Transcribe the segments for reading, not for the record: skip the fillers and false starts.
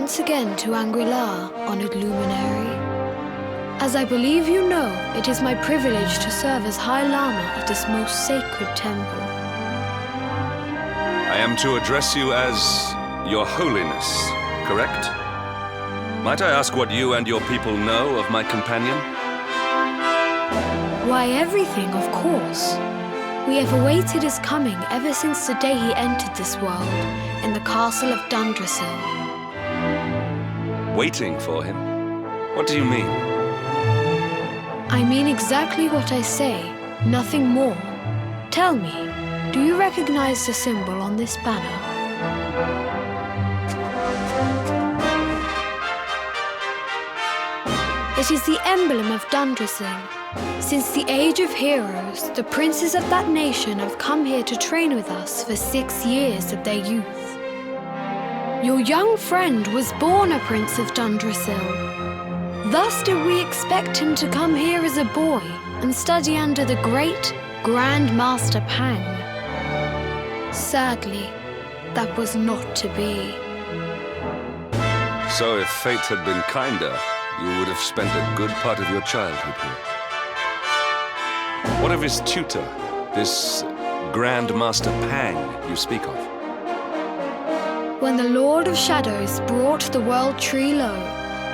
once again to Angri-La, honored luminary. As I believe you know, it is my privilege to serve as High Lama of this most sacred temple. I am to address you as Your Holiness, correct? Might I ask what you and your people know of my companion? Why, everything, of course. We have awaited his coming ever since the day he entered this world in the castle of Dundrasil. Waiting for him? What do you mean? I mean exactly what I say, nothing more. Tell me, do you recognize the symbol on this banner? It is the emblem of Dundrasil. Since the age of heroes, the princes of that nation have come here to train with us for 6 years of their youth. Your young friend was born a prince of Dundrasil. Thus did we expect him to come here as a boy and study under the great Grand Master Pang. Sadly, that was not to be. So if fate had been kinder, you would have spent a good part of your childhood here. What of his tutor, this Grand Master Pang you speak of? When the Lord of Shadows brought the World Tree low,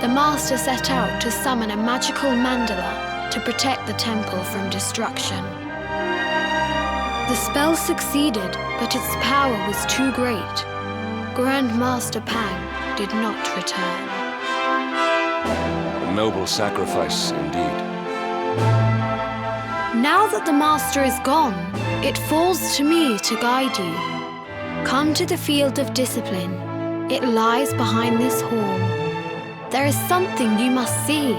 the Master set out to summon a magical mandala to protect the temple from destruction. The spell succeeded, but its power was too great. Grand Master Pang did not return. A noble sacrifice indeed. Now that the Master is gone, it falls to me to guide you. Come to the field of discipline. It lies behind this hall. There is something you must see.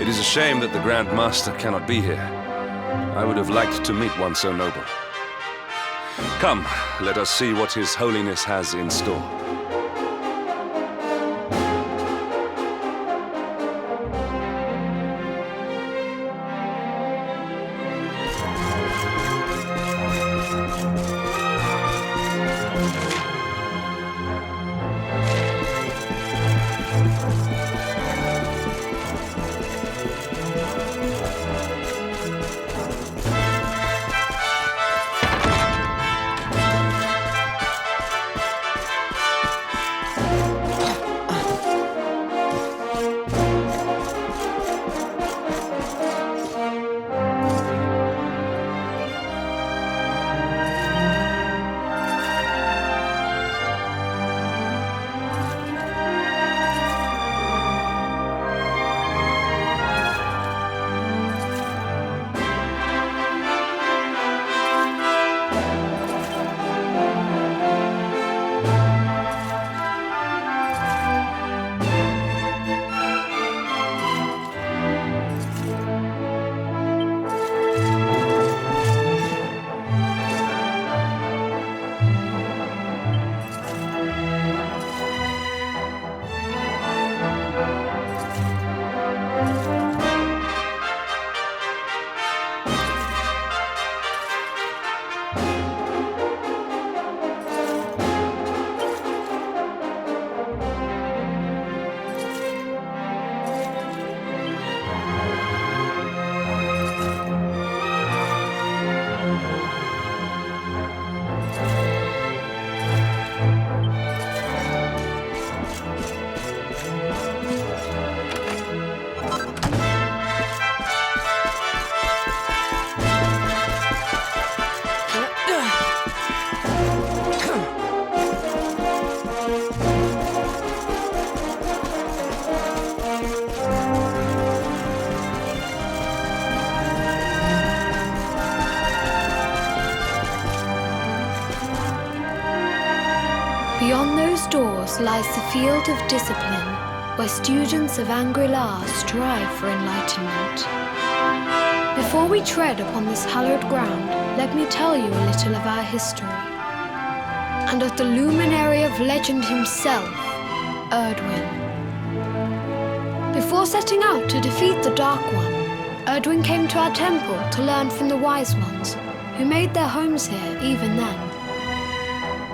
It is a shame that the Grand Master cannot be here. I would have liked to meet one so noble. Come, let us see what His Holiness has in store. Beyond those doors lies the field of discipline, where students of Angri-La strive for enlightenment. Before we tread upon this hallowed ground, let me tell you a little of our history, and of the luminary of legend himself, Erdwin. Before setting out to defeat the Dark One, Erdwin came to our temple to learn from the Wise Ones, who made their homes here even then.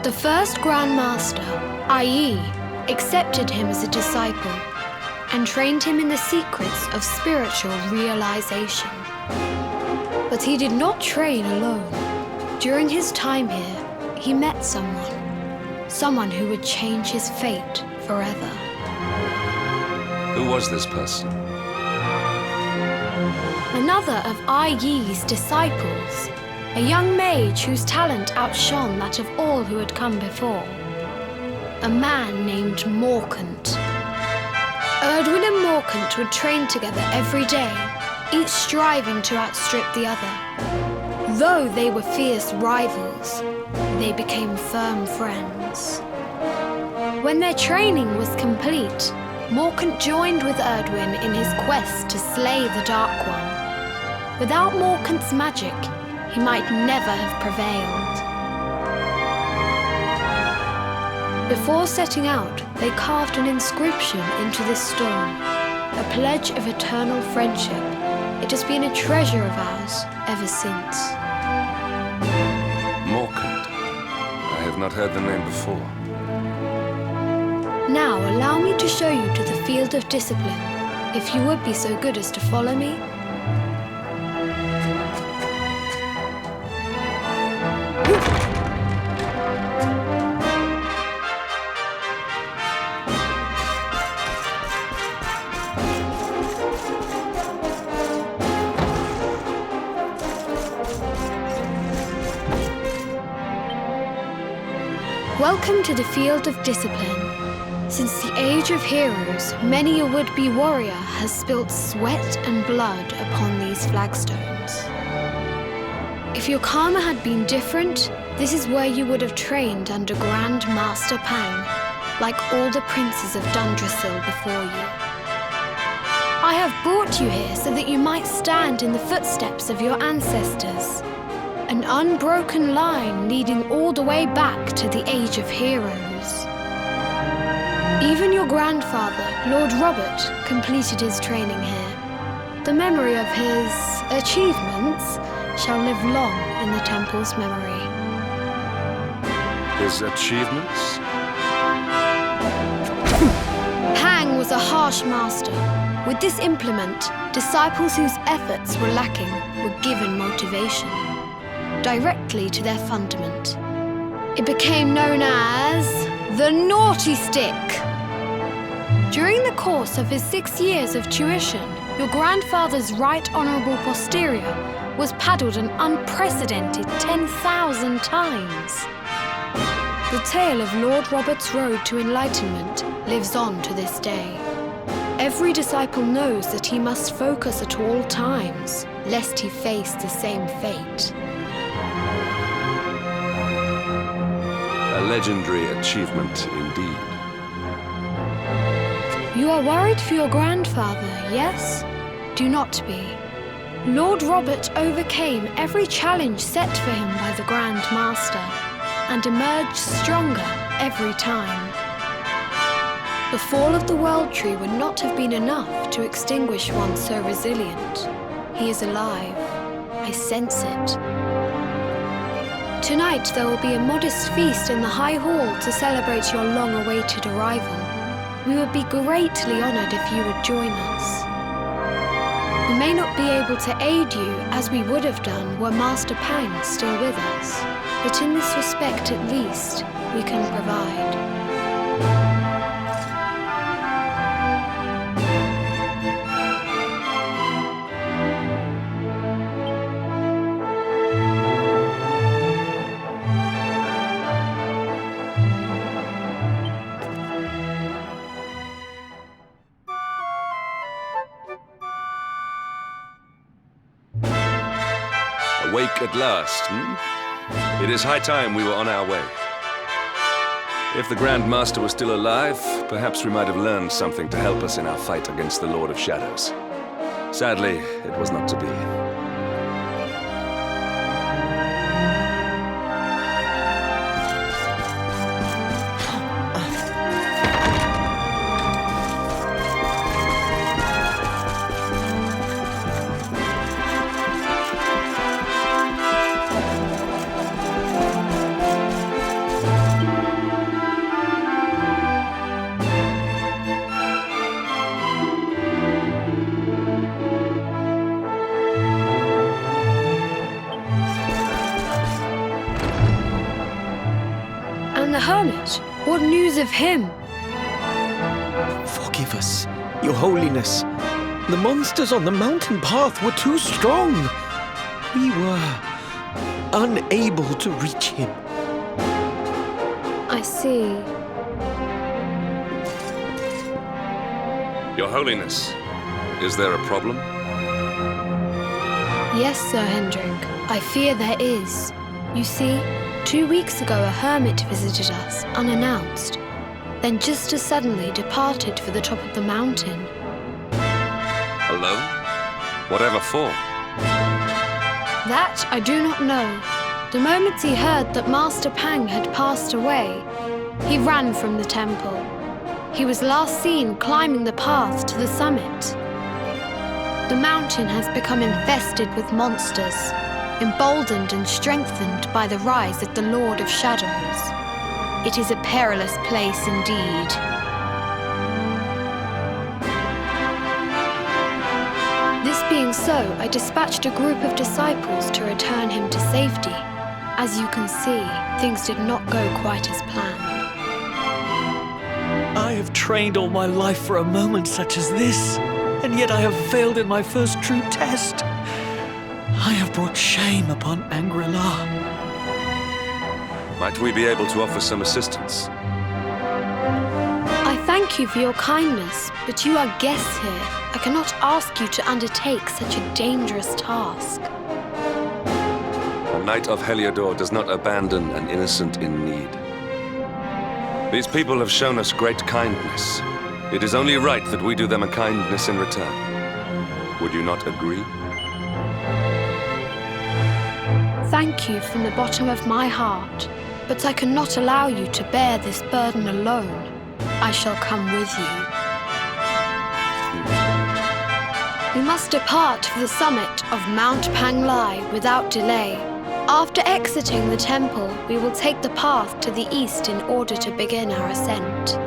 The first Grand Master, i.e., accepted him as a disciple and trained him in the secrets of spiritual realization. But he did not train alone. During his time here, he met someone who would change his fate forever. Who was this person? Another of Ai Yi's disciples, a young mage whose talent outshone that of all who had come before. A man named Morkant. Erdwin and Morkant would train together every day, each striving to outstrip the other. Though they were fierce rivals, they became firm friends. When their training was complete, Morkant joined with Erdwin in his quest to slay the Dark One. Without Morkant's magic, he might never have prevailed. Before setting out, they carved an inscription into this stone, a pledge of eternal friendship. It has been a treasure of ours ever since. Morkant. I have not heard the name before. Now allow me to show you to the field of discipline, if you would be so good as to follow me. Welcome to the field of discipline. Since the age of heroes, many a would-be warrior has spilt sweat and blood upon these flagstones. If your karma had been different, this is where you would have trained under Grand Master Pang, like all the princes of Dundrasil before you. I have brought you here so that you might stand in the footsteps of your ancestors. An unbroken line leading all the way back to the Age of Heroes. Even your grandfather, Lord Robert, completed his training here. The memory of his achievements shall live long in the temple's memory. His achievements? Pang was a harsh master. With this implement, disciples whose efforts were lacking were given motivation directly to their fundament. It became known as the Naughty Stick. During the course of his 6 years of tuition, your grandfather's right honourable posterior was paddled an unprecedented 10,000 times. The tale of Lord Robert's road to enlightenment lives on to this day. Every disciple knows that he must focus at all times, lest he face the same fate. A legendary achievement indeed. You are worried for your grandfather, yes? Do not be. Lord Robert overcame every challenge set for him by the Grand Master and emerged stronger every time. The fall of the World Tree would not have been enough to extinguish one so resilient. He is alive. I sense it. Tonight there will be a modest feast in the High Hall to celebrate your long-awaited arrival. We would be greatly honoured if you would join us. We may not be able to aid you as we would have done were Master Pang still with us, but in this respect at least, we can provide. Awake at last, It is high time we were on our way. If the Grand Master was still alive, perhaps we might have learned something to help us in our fight against the Lord of Shadows. Sadly, it was not to be. What news of him? Forgive us, Your Holiness. The monsters on the mountain path were too strong. We were unable to reach him. I see. Your Holiness, is there a problem? Yes, Sir Hendrik. I fear there is. You see, 2 weeks ago a hermit visited us, unannounced, then just as suddenly departed for the top of the mountain. Alone? Whatever for? That I do not know. The moment he heard that Master Pang had passed away, he ran from the temple. He was last seen climbing the path to the summit. The mountain has become infested with monsters, emboldened and strengthened by the rise of the Lord of Shadows. It is a perilous place indeed. This being so, I dispatched a group of disciples to return him to safety. As you can see, things did not go quite as planned. I have trained all my life for a moment such as this, and yet I have failed in my first true test. I have brought shame upon Angri-La. Might we be able to offer some assistance? I thank you for your kindness, but you are guests here. I cannot ask you to undertake such a dangerous task. A Knight of Heliodor does not abandon an innocent in need. These people have shown us great kindness. It is only right that we do them a kindness in return. Would you not agree? Thank you from the bottom of my heart, but I cannot allow you to bear this burden alone. I shall come with you. We must depart for the summit of Mount Panglai without delay. After exiting the temple, we will take the path to the east in order to begin our ascent.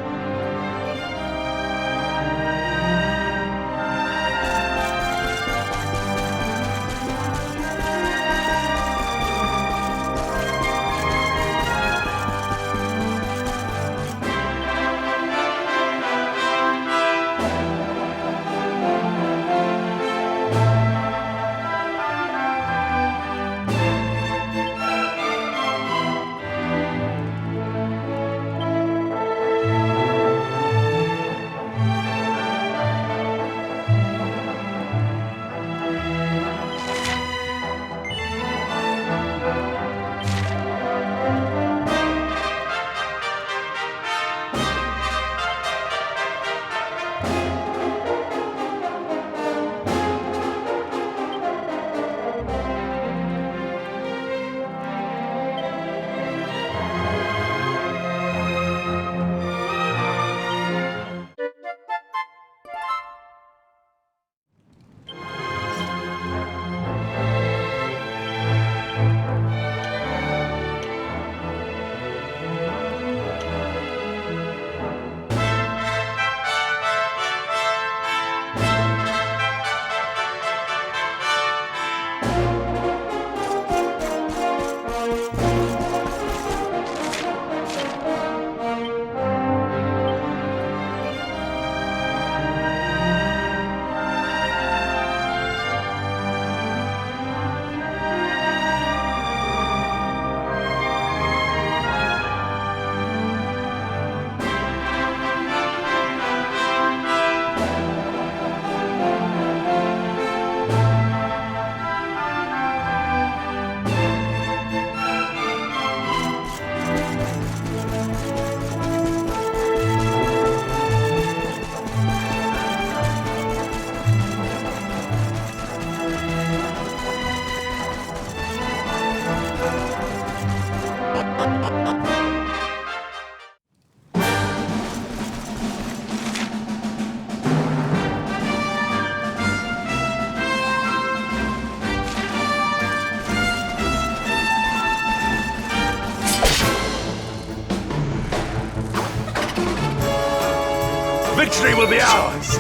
Victory will be ours!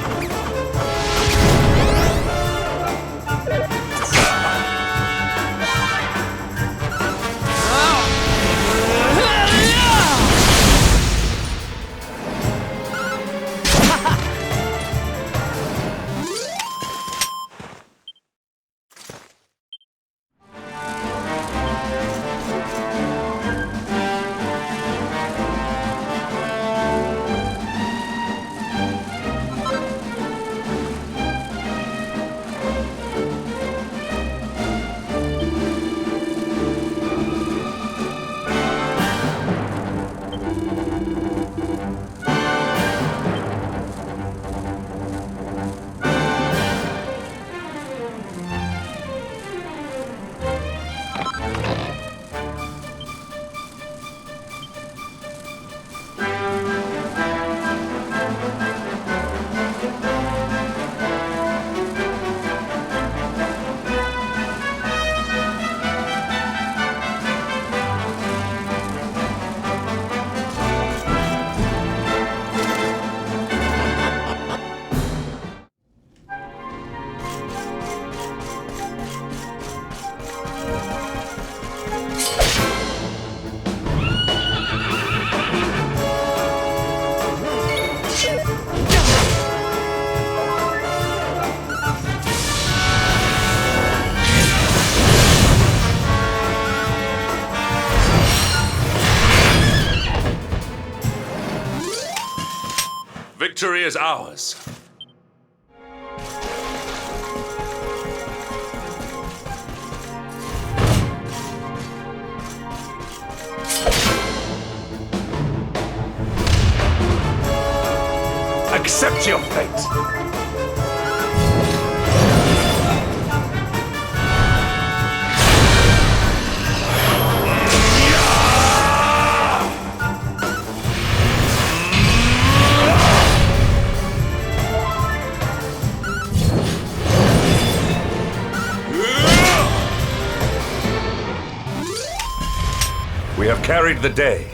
Victory is ours. Accept your fate. We have carried the day.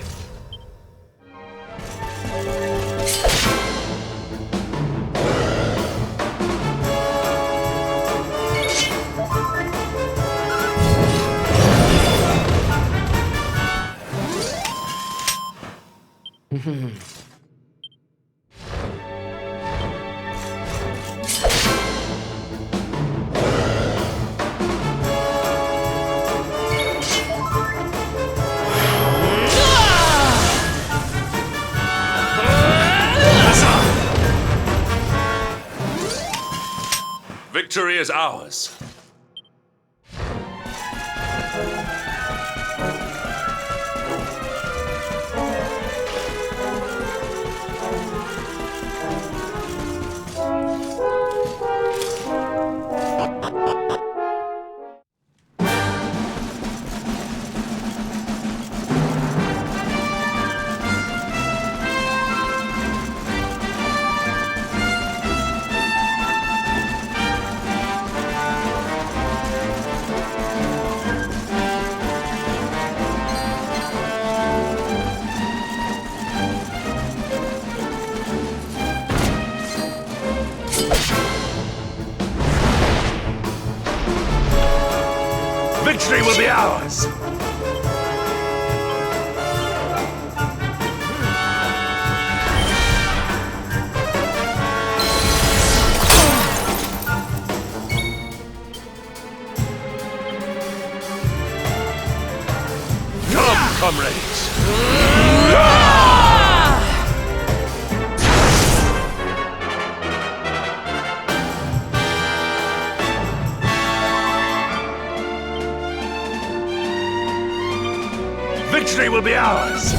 Victory is ours. Victory will be ours! Come, comrades! Victory will be ours!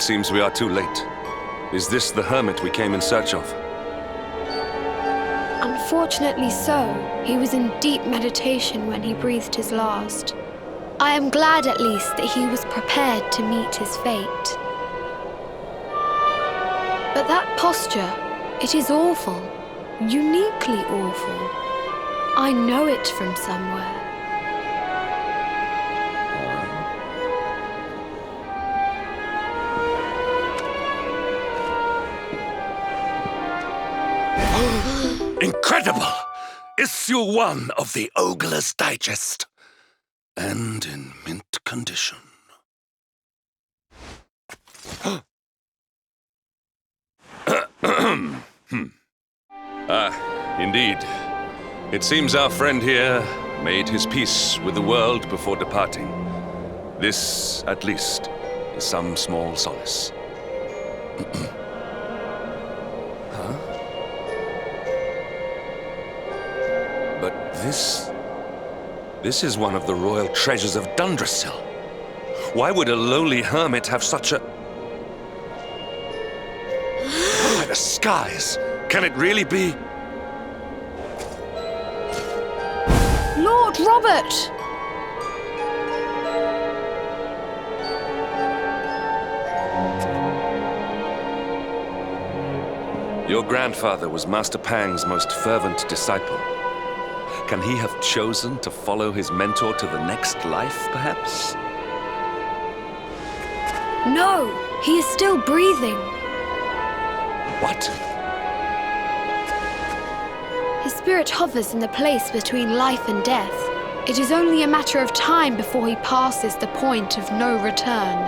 It seems we are too late. Is this the hermit we came in search of? Unfortunately so. He was in deep meditation when he breathed his last. I am glad at least that he was prepared to meet his fate. But that posture, it is awful. Uniquely awful. I know it from somewhere. Incredible! Issue 1 of the Ogler's Digest. And in mint condition. Indeed. It seems our friend here made his peace with the world before departing. This, at least, is some small solace. Huh? But this is one of the royal treasures of Dundrasil. Why would a lowly hermit have such a... By the skies! Can it really be? Lord Robert! Your grandfather was Master Pang's most fervent disciple. Can he have chosen to follow his mentor to the next life, perhaps? No, he is still breathing. What? His spirit hovers in the place between life and death. It is only a matter of time before he passes the point of no return.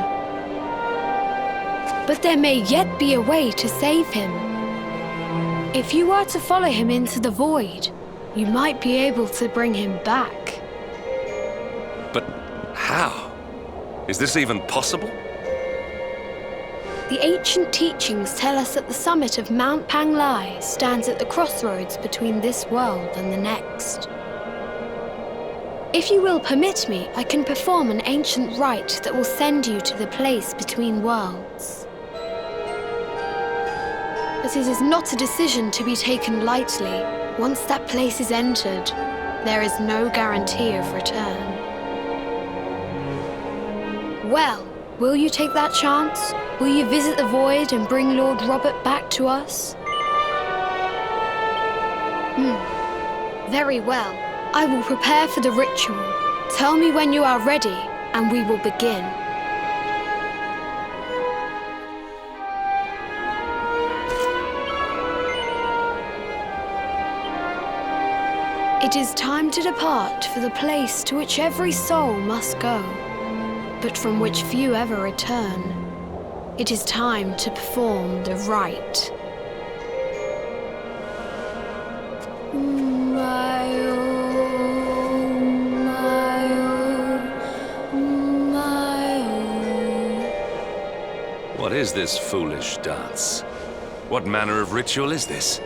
But there may yet be a way to save him. If you were to follow him into the void, you might be able to bring him back. But how? Is this even possible? The ancient teachings tell us that the summit of Mount Panglai stands at the crossroads between this world and the next. If you will permit me, I can perform an ancient rite that will send you to the place between worlds. But it is not a decision to be taken lightly. Once that place is entered, there is no guarantee of return. Well, will you take that chance? Will you visit the void and bring Lord Robert back to us? Very well. I will prepare for the ritual. Tell me when you are ready, and we will begin. It is time to depart for the place to which every soul must go, but from which few ever return. It is time to perform the rite. What is this foolish dance? What manner of ritual is this?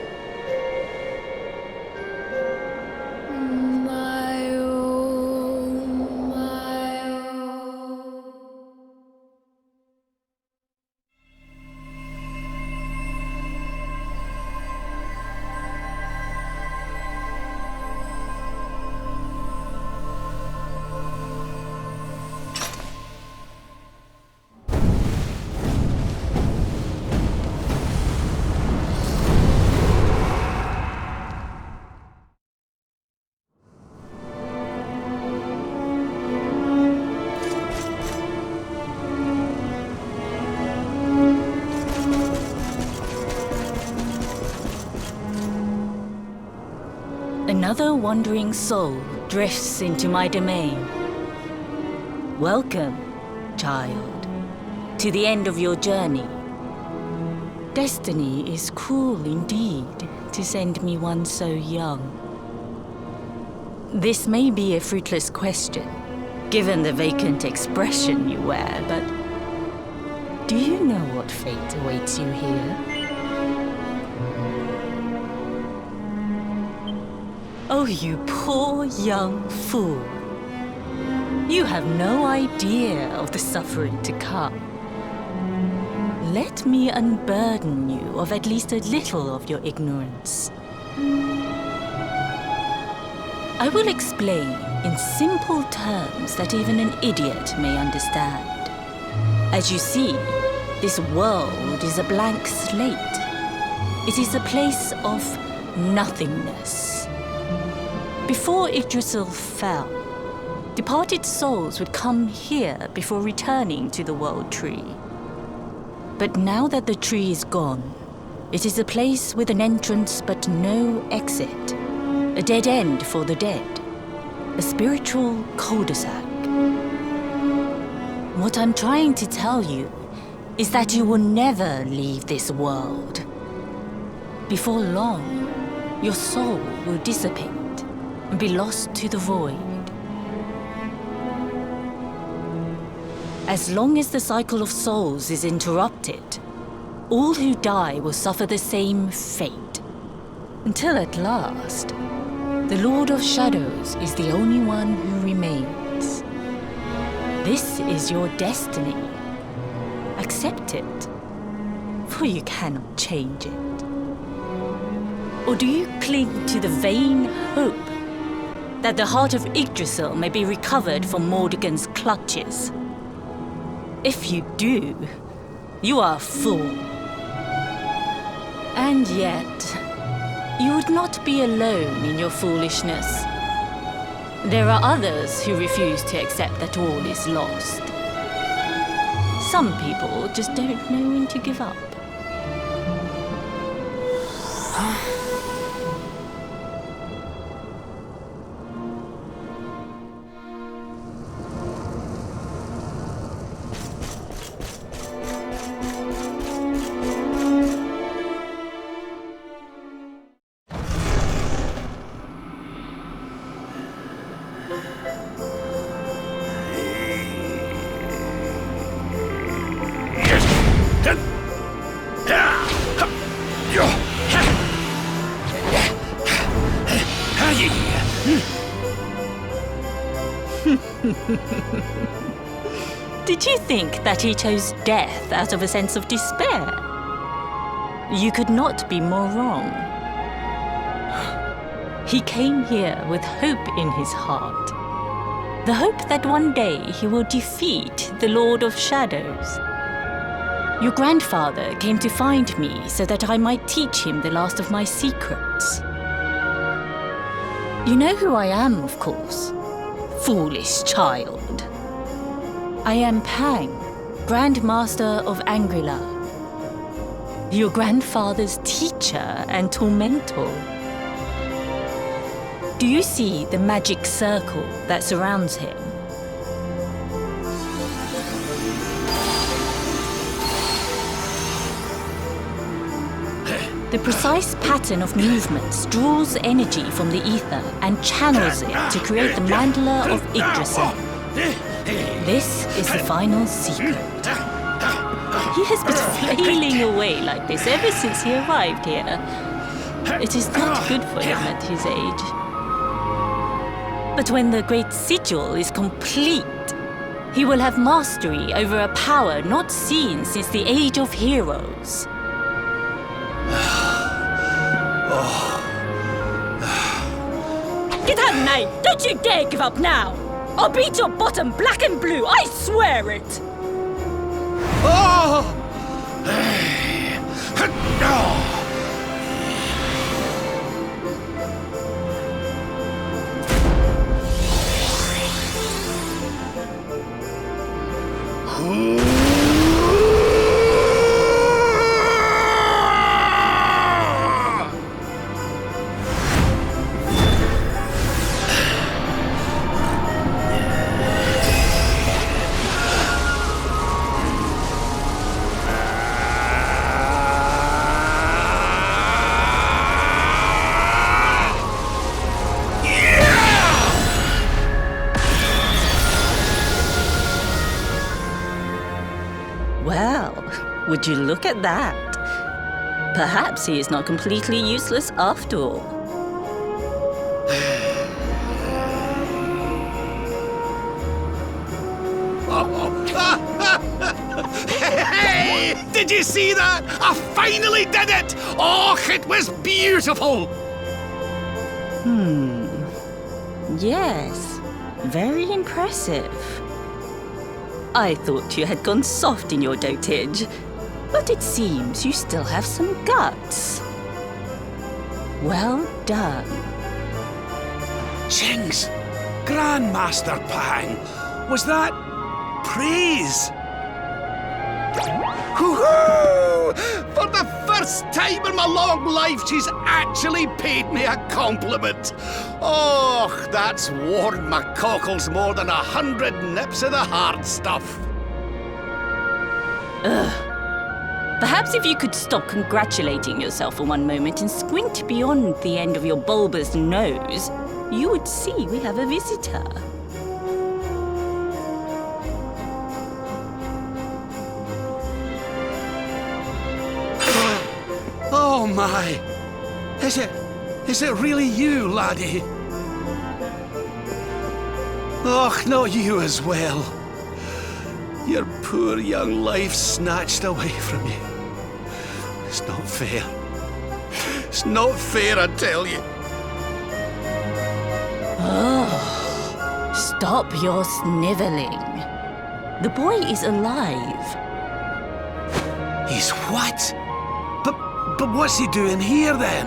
Another wandering soul drifts into my domain. Welcome, child, to the end of your journey. Destiny is cruel indeed to send me one so young. This may be a fruitless question, given the vacant expression you wear, but do you know what fate awaits you here? Oh, you poor young fool. You have no idea of the suffering to come. let me unburden you of at least a little of your ignorance. I will explain in simple terms that even an idiot may understand. As you see, this world is a blank slate. It is a place of nothingness. Before Yggdrasil fell, departed souls would come here before returning to the World Tree. But now that the tree is gone, it is a place with an entrance but no exit. A dead end for the dead. A spiritual cul-de-sac. What I'm trying to tell you is that you will never leave this world. Before long, your soul will dissipate and be lost to the void. As long as the cycle of souls is interrupted, all who die will suffer the same fate. Until at last, the Lord of Shadows is the only one who remains. This is your destiny. Accept it, for you cannot change it. Or do you cling to the vain hope that the heart of Yggdrasil may be recovered from Mordegon's clutches? If you do, you are a fool. And yet, you would not be alone in your foolishness. There are others who refuse to accept that all is lost. Some people just don't know when to give up. Did you think that he chose death out of a sense of despair? You could not be more wrong. He came here with hope in his heart. The hope that one day he will defeat the Lord of Shadows. Your grandfather came to find me so that I might teach him the last of my secrets. You know who I am, of course. Foolish child. I am Pang, Grand Master of Angrila. Your grandfather's teacher and tormentor. Do you see the magic circle that surrounds him? The precise pattern of movements draws energy from the ether and channels it to create the mandala of Yggdrasil. This is the final secret. He has been flailing away like this ever since he arrived here. It is not good for him at his age. But when the great sigil is complete, he will have mastery over a power not seen since the Age of Heroes. Get out, knight! Don't you dare give up now! I'll beat your bottom black and blue, I swear it! Oh! Well, would you look at that? Perhaps he is not completely useless after all. Hey! Did you see that? I finally did it! Oh, it was beautiful! Yes, very impressive. I thought you had gone soft in your dotage, but it seems you still have some guts. Well done. Jinx! Grandmaster Pang! Was that praise? Hoo-hoo! For the first time in my long life, she's actually paid me a compliment. Oh, that's warmed my cockles more than 100 nips of the hard stuff. Perhaps if you could stop congratulating yourself for one moment and squint beyond the end of your bulbous nose, you would see we have a visitor. Oh my! Is it really you, laddie? Och, not you as well. Your poor young life snatched away from you. It's not fair. It's not fair, I tell you. Oh, stop your sniveling. The boy is alive. He's what? But what's he doing here then?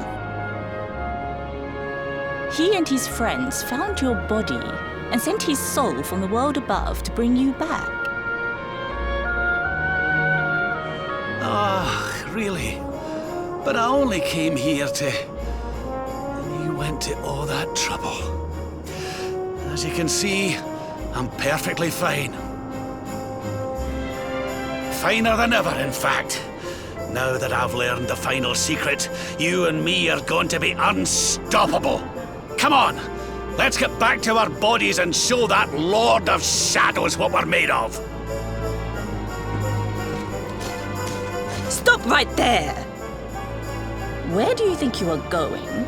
He and his friends found your body and sent his soul from the world above to bring you back. Ah, really? But I only came here to... And you went to all that trouble. As you can see, I'm perfectly fine. Finer than ever, in fact. Now that I've learned the final secret, you and me are going to be unstoppable. Come on, let's get back to our bodies and show that Lord of Shadows what we're made of. Stop right there! Where do you think you are going?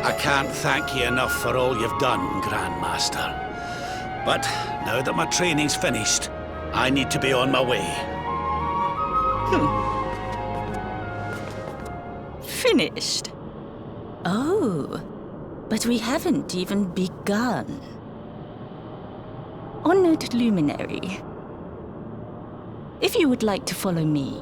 I can't thank you enough for all you've done, Grandmaster. But now that my training's finished, I need to be on my way. Finished? Oh, but we haven't even begun. Honored Luminary, if you would like to follow me.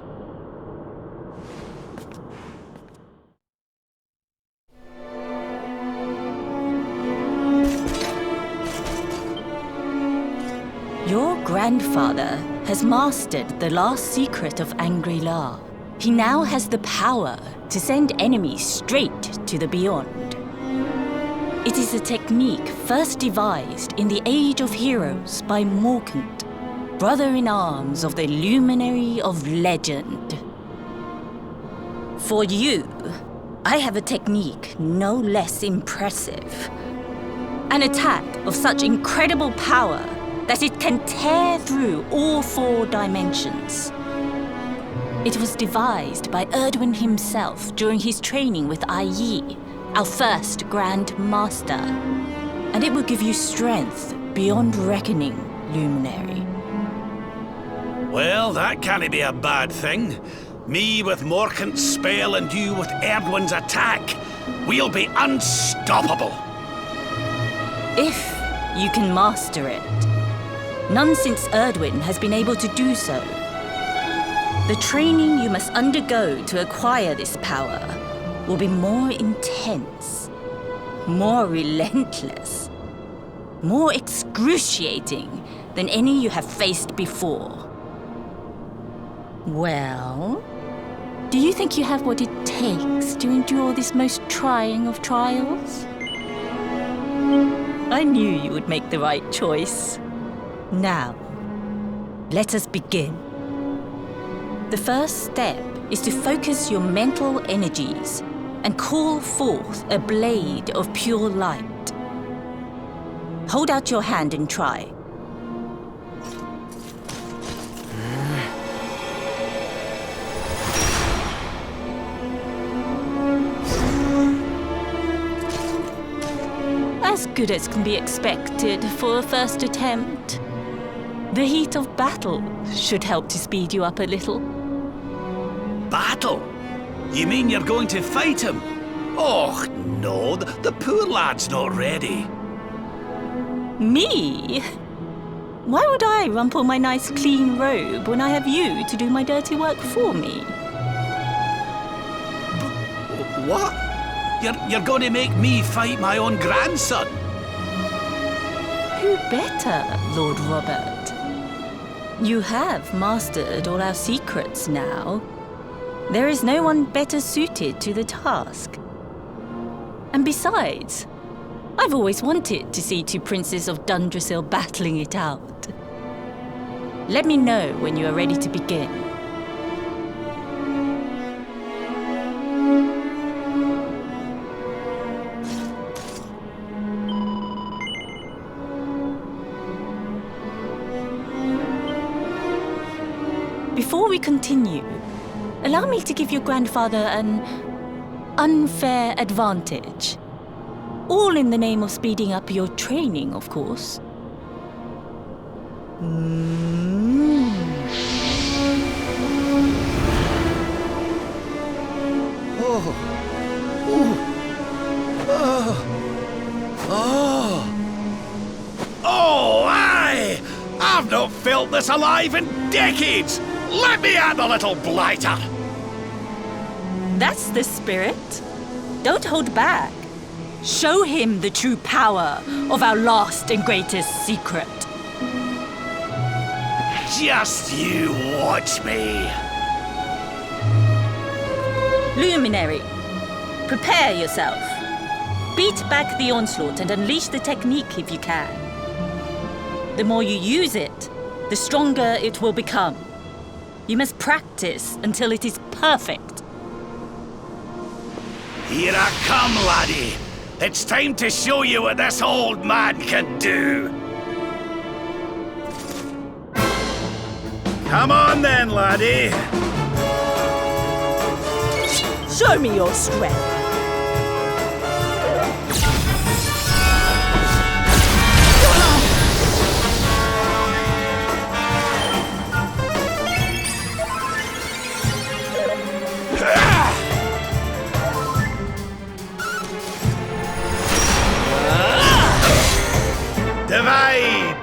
Your grandfather has mastered the last secret of Angri-La. He now has the power to send enemies straight to the beyond. It is a technique first devised in the Age of Heroes by Morkant, brother-in-arms of the Luminary of Legend. For you, I have a technique no less impressive. An attack of such incredible power that it can tear through all 4 dimensions. It was devised by Erdwin himself during his training with Yi, our first Grand Master. And it will give you strength beyond reckoning, Luminary. Well, that can't be a bad thing. Me with Morkant's spell and you with Erdwin's attack. We'll be unstoppable. If you can master it. None since Erdwin has been able to do so. The training you must undergo to acquire this power will be more intense, more relentless, more excruciating than any you have faced before. Well, do you think you have what it takes to endure this most trying of trials? I knew you would make the right choice. Now, let us begin. The first step is to focus your mental energies and call forth a blade of pure light. Hold out your hand and try. As good as can be expected for a first attempt. The heat of battle should help to speed you up a little. Battle? You mean you're going to fight him? Oh, no, the poor lad's not ready. Me? Why would I rumple my nice clean robe when I have you to do my dirty work for me? What? You're going to make me fight my own grandson? Who better, Lord Robert? You have mastered all our secrets now. There is no one better suited to the task. And besides, I've always wanted to see two princes of Dundrasil battling it out. Let me know when you are ready to begin. Before we continue, allow me to give your grandfather an unfair advantage. All in the name of speeding up your training, of course. Oh, aye! I've not felt this alive in decades! Let me at the little blighter! That's the spirit. Don't hold back. Show him the true power of our last and greatest secret. Just you watch me! Luminary, prepare yourself. Beat back the onslaught and unleash the technique if you can. The more you use it, the stronger it will become. You must practice until it is perfect. Here I come, laddie. It's time to show you what this old man can do. Come on then, laddie. Show me your strength. Divide!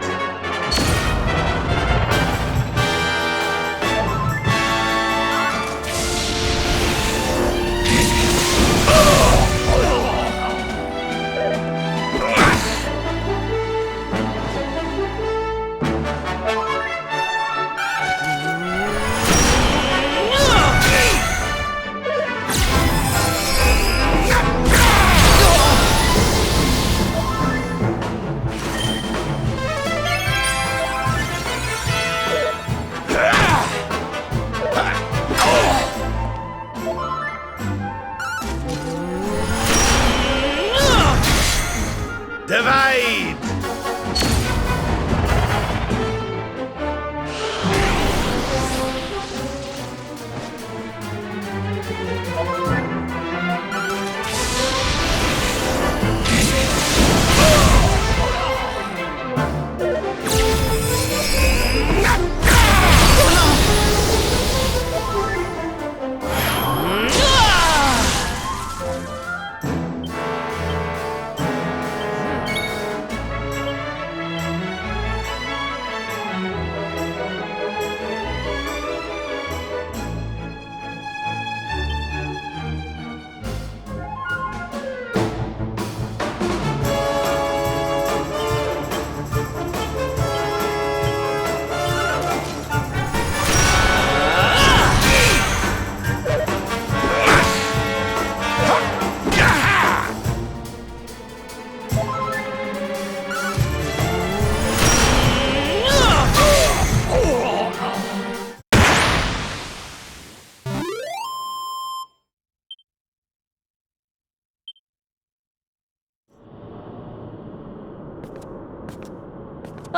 Divide!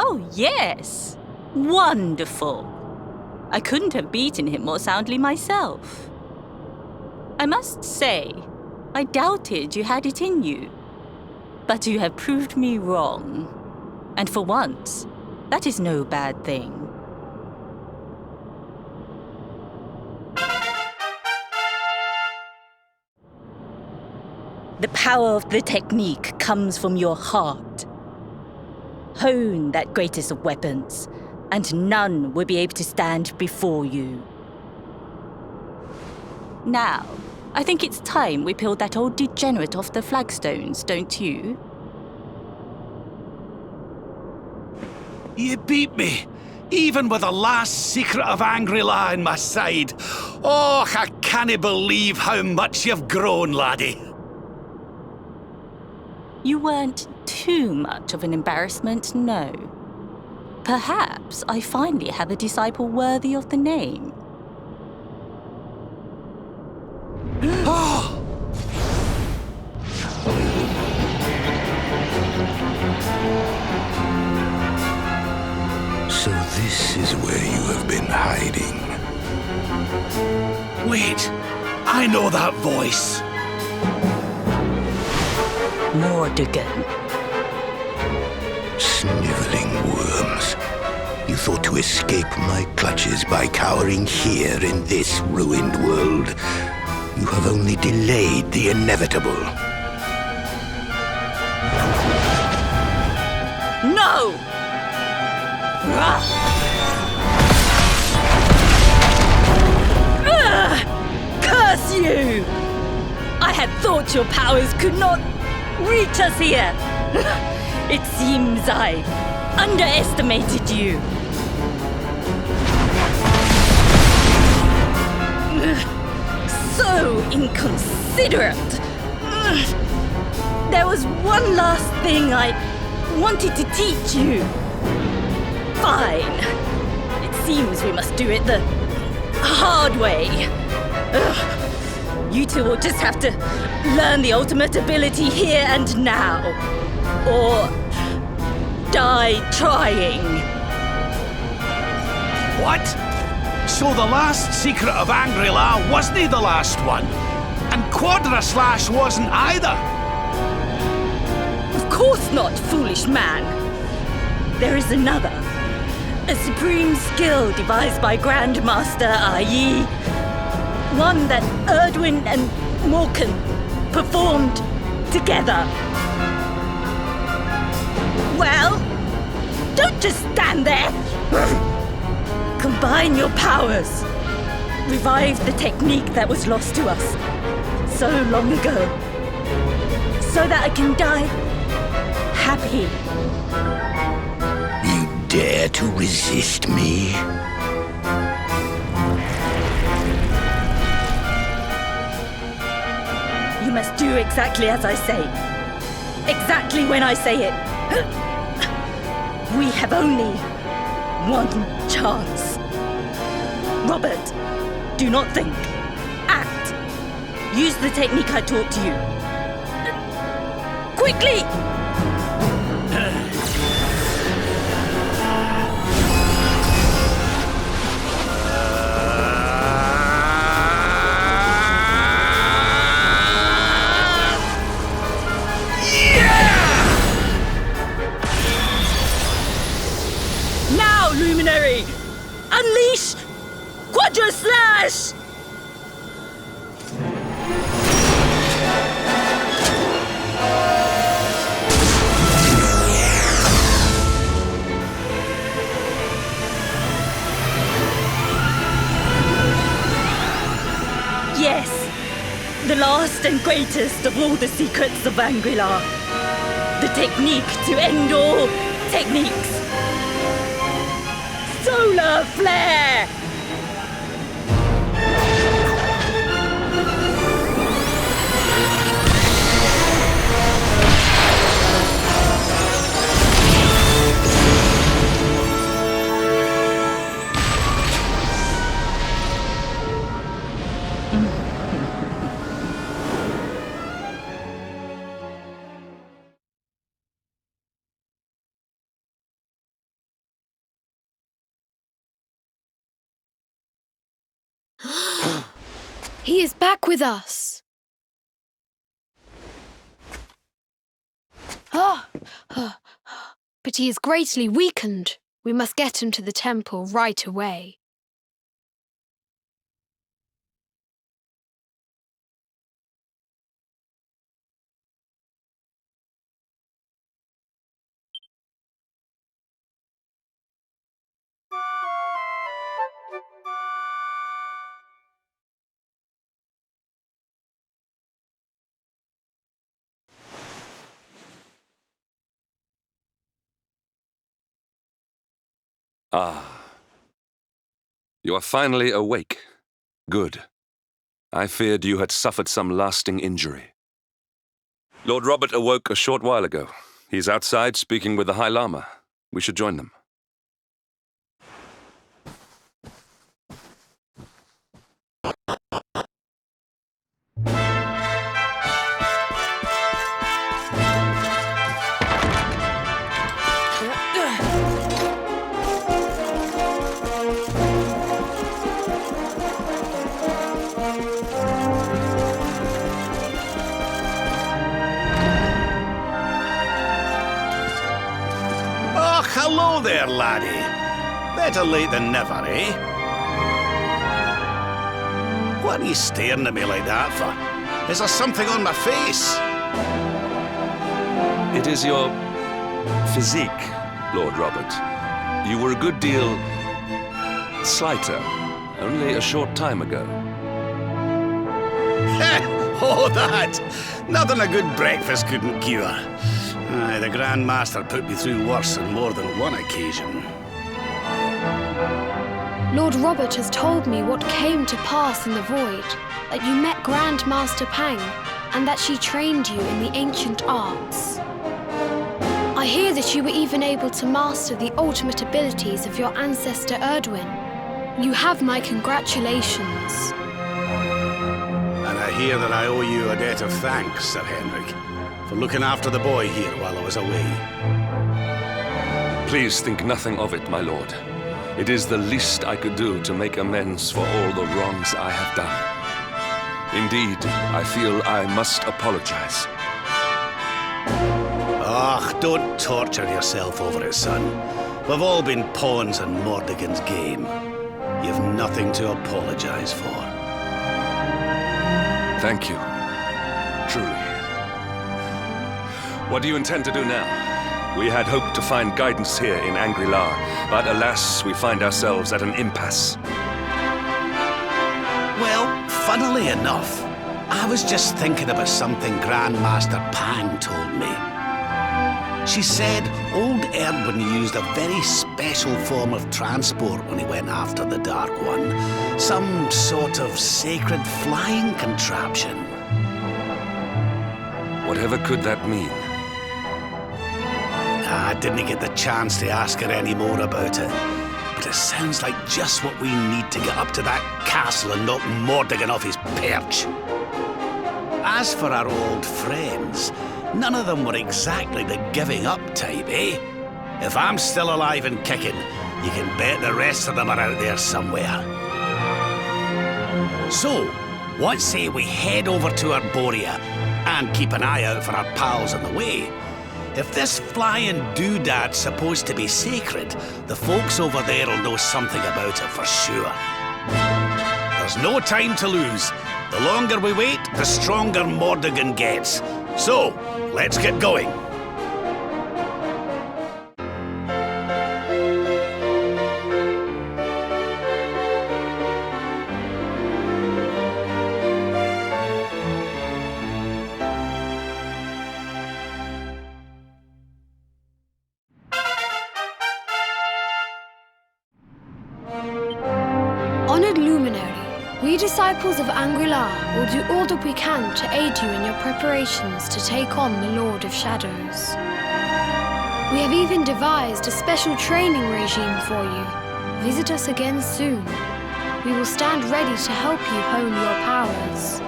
Oh, yes. Wonderful. I couldn't have beaten him more soundly myself. I must say, I doubted you had it in you. But you have proved me wrong. And for once, That is no bad thing. The power of the technique comes from your heart. Hone that greatest of weapons, and none will be able to stand before you. Now, I think it's time we peeled that old degenerate off the flagstones, don't you? You beat me, even with the last secret of Angry-La in my side. Oh, I can't believe how much you've grown, laddie. You weren't too much of an embarrassment, no. Perhaps I finally have a disciple worthy of the name. So this is where you have been hiding. Wait, I know that voice. Mordigan. Sniveling worms. You thought to escape my clutches by cowering here in this ruined world. You have only delayed the inevitable. No! Curse you! I had thought your powers could not reach us here. It seems I underestimated you. So inconsiderate. There was one last thing I wanted to teach you. Fine. It seems we must do it the hard way. You two will just have to learn the ultimate ability here and now. Or die trying. What? So the last secret of Angry-La wasn't the last one? And Quadra-Slash wasn't either? Of course not, foolish man. There is another. A supreme skill devised by Grandmaster i.e. one that Erdwin and Morkan performed together. Well, don't just stand there. Combine your powers. Revive the technique that was lost to us so long ago. So that I can die happy. You dare to resist me? You must do exactly as I say. Exactly when I say it. We have only one chance. Robert, do not think. Act. Use the technique I taught to you. Quickly! Now, Luminary! Unleash Quadra-Slash! Yes, the last and greatest of all the secrets of Angry-La. The technique to end all techniques. Solar Flare! He is back with us. But he is greatly weakened. We must get him to the temple right away. Ah. You are finally awake. Good. I feared you had suffered some lasting injury. Lord Robert awoke a short while ago. He's outside speaking with the High Lama. We should join them. Oh, hello there, laddie. Better late than never, eh? What are you staring at me like that for? Is there something on my face? It is your physique, Lord Robert. You were a good deal slighter only a short time ago. Oh, that! Nothing a good breakfast couldn't cure. Aye, the Grand Master put me through worse on more than one occasion. Lord Robert has told me what came to pass in the void, that you met Grand Master Pang, and that she trained you in the ancient arts. I hear that you were even able to master the ultimate abilities of your ancestor Erdwin. You have my congratulations. And I hear that I owe you a debt of thanks, Sir Henrik, for looking after the boy here while I was away. Please think nothing of it, my lord. It is the least I could do to make amends for all the wrongs I have done. Indeed, I feel I must apologize. Ah, don't torture yourself over it, son. We've all been pawns in Mordegon's game. You've nothing to apologize for. Thank you. Truly. What do you intend to do now? We had hoped to find guidance here in Angri-La, but alas, we find ourselves at an impasse. Well, funnily enough, I was just thinking about something Grandmaster Pang told me. She said old Erdwin used a very special form of transport when he went after the Dark One. Some sort of sacred flying contraption. Whatever could that mean? I didn't get the chance to ask her any more about it. But it sounds like just what we need to get up to that castle and knock Mordegon off his perch. As for our old friends, none of them were exactly the giving up type, eh? If I'm still alive and kicking, you can bet the rest of them are out there somewhere. So, what say we head over to Arborea and keep an eye out for our pals on the way? If this flying doodad's supposed to be sacred, the folks over there will know something about it for sure. There's no time to lose. The longer we wait, the stronger Mordegon gets. So, let's get going. Honored Luminary, we disciples of Angri-La will do all that we can to aid you in your preparations to take on the Lord of Shadows. We have even devised a special training regime for you. Visit us again soon. We will stand ready to help you hone your powers.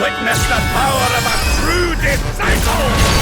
Witness the power of a true disciple!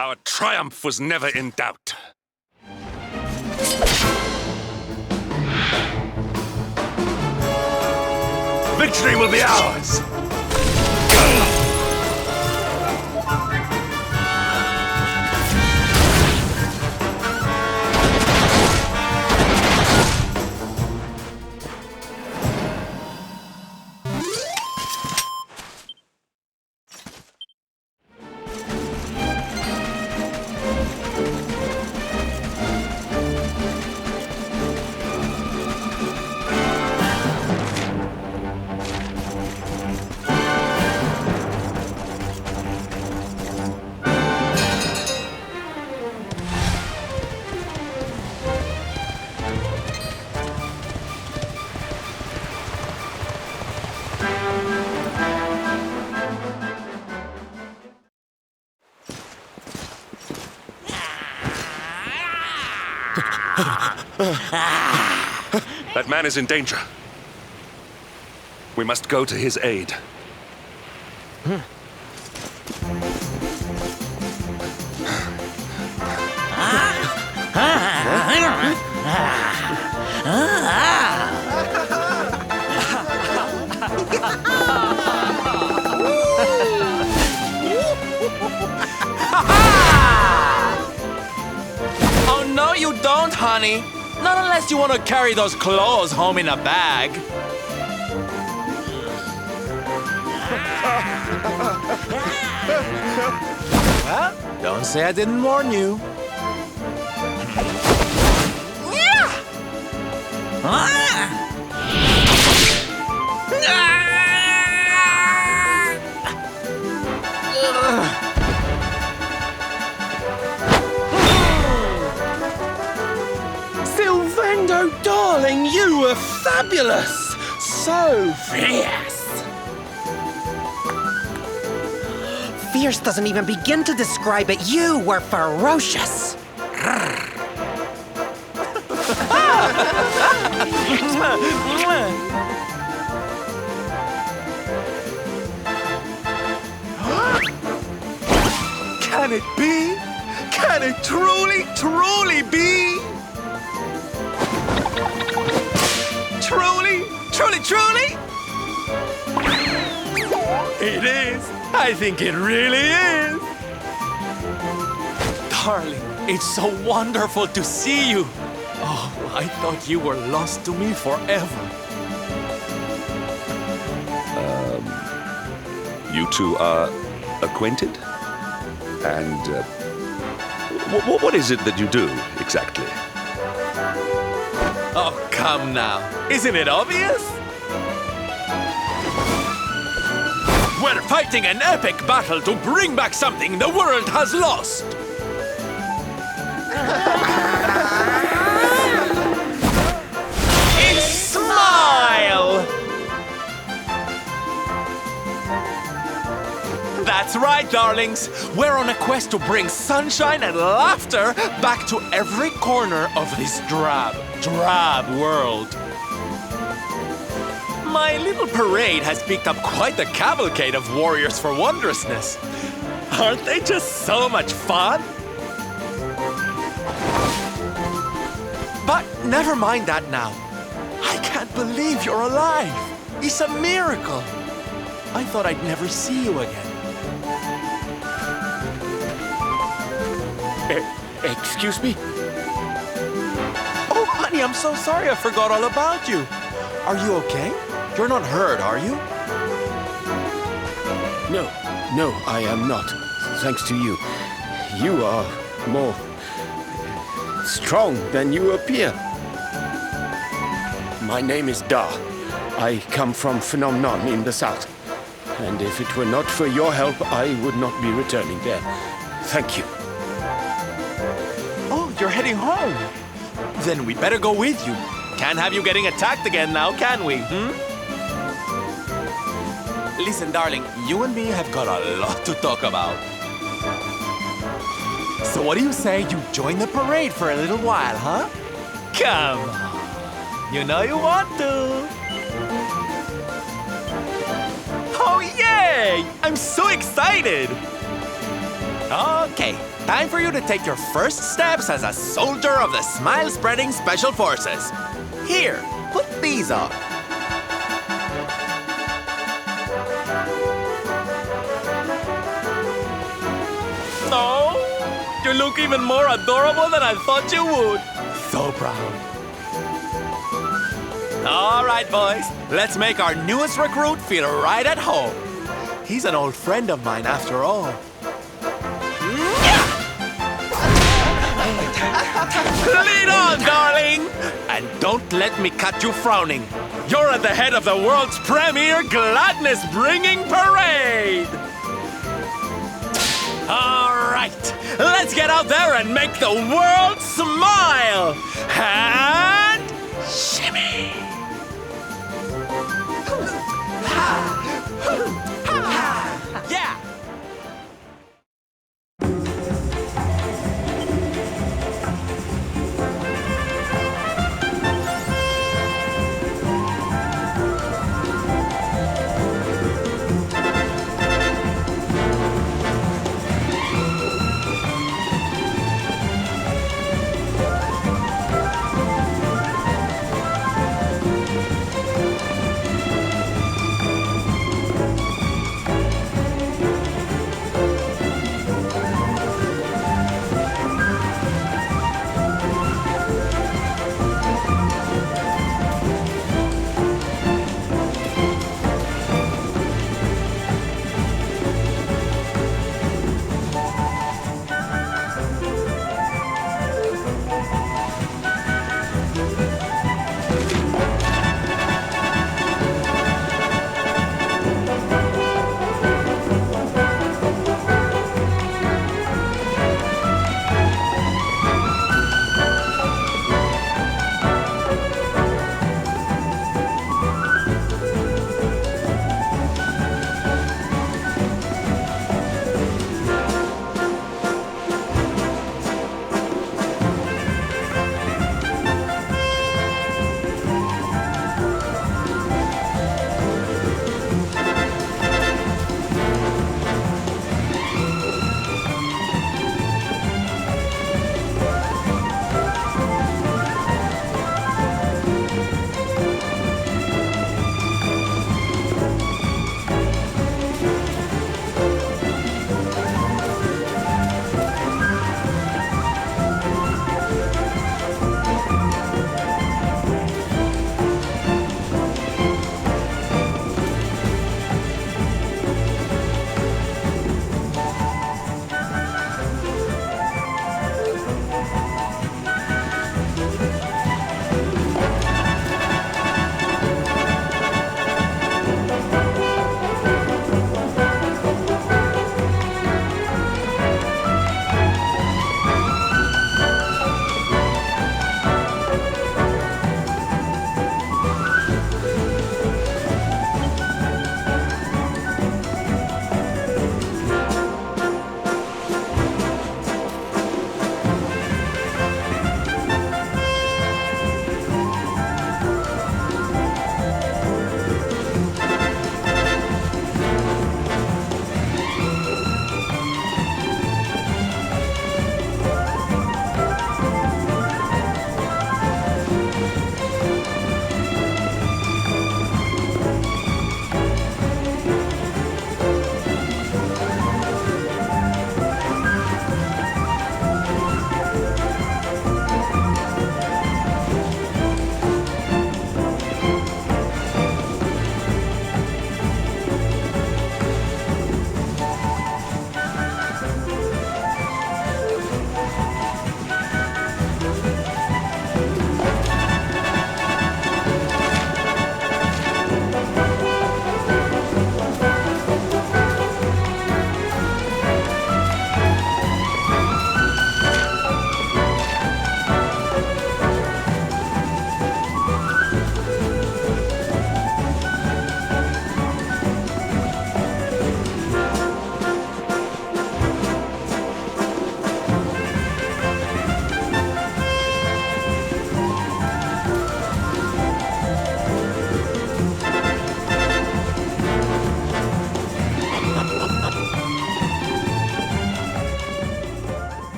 Our triumph was never in doubt. Victory will be ours! That man is in danger. We must go to his aid. Oh, no, you don't, honey. Not unless you want to carry those claws home in a bag. Well, don't say I didn't warn you. Silvendo, darling, you were fabulous! So fierce! Fierce doesn't even begin to describe it. You were ferocious! Can it be? Can it truly, truly be? Truly, truly, truly? It is. I think it really is. Darling, it's so wonderful to see you. Oh, I thought you were lost to me forever. You two are acquainted? And what is it that you do, exactly? Oh, come now. Isn't it obvious? We're fighting an epic battle to bring back something the world has lost. It's Smile! That's right, darlings. We're on a quest to bring sunshine and laughter back to every corner of this drab world. My little parade has picked up quite a cavalcade of warriors for wondrousness. Aren't they just so much fun? But never mind that now. I can't believe you're alive. It's a miracle. I thought I'd never see you again. Excuse me? Oh, honey, I'm so sorry I forgot all about you. Are you okay? You're not hurt, are you? No, I am not. Thanks to you. You are more strong than you appear. My name is Da. I come from Phenomenon in the south. And if it were not for your help, I would not be returning there. Thank you. Oh, you're heading home. Then we better go with you. Can't have you getting attacked again now, can we? Listen, darling, you and me have got a lot to talk about. So what do you say you join the parade for a little while, huh? Come on. You know you want to. Oh, yay! I'm so excited! Okay, time for you to take your first steps as a soldier of the Smile-Spreading Special Forces. Here, put these on. No, you look even more adorable than I thought you would. So proud. All right, boys, let's make our newest recruit feel right at home. He's an old friend of mine after all. Lead on, darling! And don't let me catch you frowning. You're at the head of the world's premier gladness-bringing parade! All right, let's get out there and make the world smile! And shimmy! Yeah!